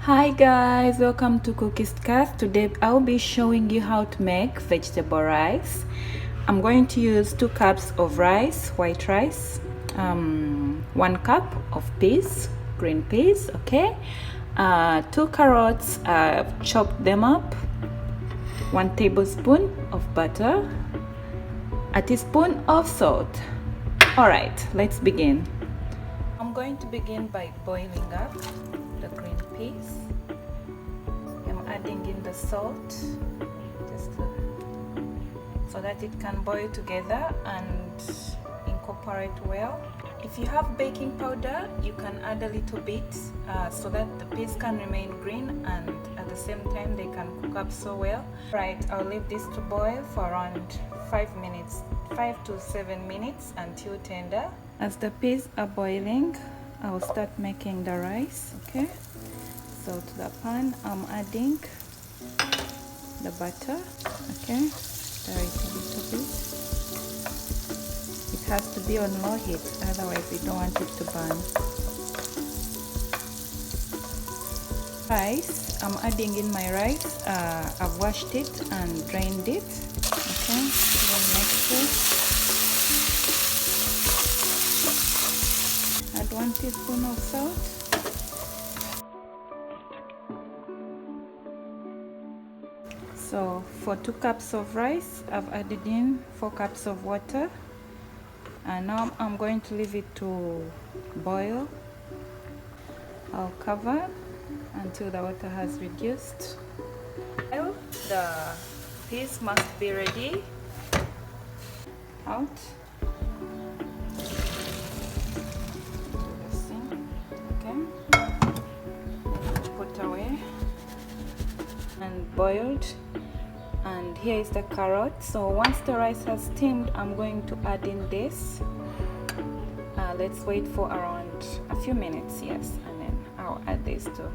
Hi guys, welcome to Cookies Cast. Today I'll be showing you how to make vegetable rice. I'm going to use 2 cups of rice, white rice, 1 cup of peas, green peas, okay, 2 carrots, I've chopped them up, 1 tablespoon of butter, a teaspoon of salt. All right, let's begin. I'm going to begin by boiling up the green peas. I'm adding in the salt just so that it can boil together and incorporate well. If you have baking powder, you can add a little bit so that the peas can remain green and at the same time they can cook up so well. Right, I'll leave this to boil for around 5 to 7 minutes until tender. As the peas are boiling, I'll start making the rice. Okay, so to the pan I'm adding the butter. Okay, stir it a little bit. It has to be on low heat, otherwise we don't want it to burn. Rice, I'm adding in my rice. I've washed it and drained it. Okay, then mix it. Add 1 teaspoon of salt. So for 2 cups of rice, I've added in 4 cups of water, and now I'm going to leave it to boil. I'll cover until the water has reduced. The peas must be ready. Out. Put away and boiled. And here is the carrot. So once the rice has steamed, I'm going to add in this. Let's wait for around a few minutes, yes, and then I'll add this too.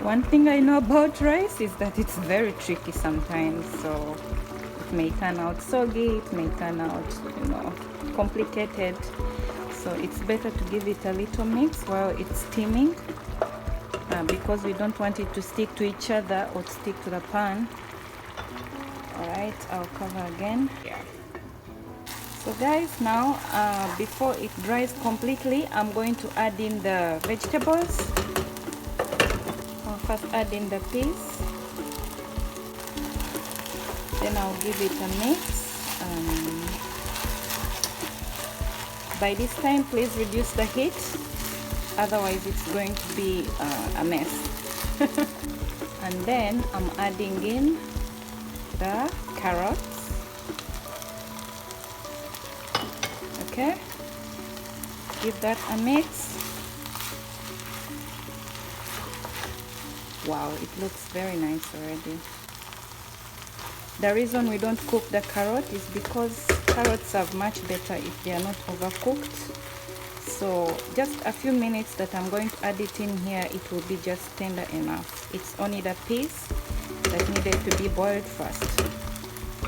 One thing I know about rice is that it's very tricky sometimes, so it may turn out soggy, it may turn out, complicated. So it's better to give it a little mix while it's steaming, because we don't want it to stick to each other or stick to the pan. Alright, I'll cover again. Yeah. So guys, now before it dries completely, I'm going to add in the vegetables. I'll first add in the peas, then I'll give it a mix. By this time, please reduce the heat, otherwise it's going to be a mess. And then I'm adding in the carrots. Okay, give that a mix. Wow, it looks very nice already. The reason we don't cook the carrot is because carrots are much better if they are not overcooked. So just a few minutes that I'm going to add it in here, it will be just tender enough. It's only the peas that needed to be boiled first.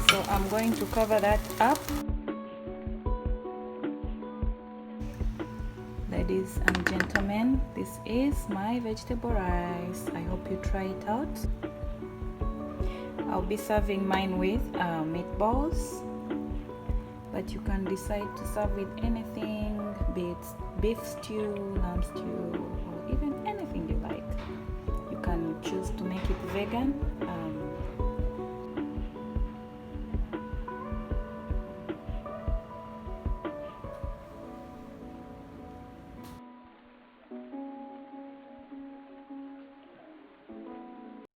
So I'm going to cover that up. Ladies and gentlemen, this is my vegetable rice. I hope you try it out. I'll be serving mine with meatballs, but you can decide to serve with anything, be it beef stew, lamb stew, or even anything you like. You can choose to make it vegan.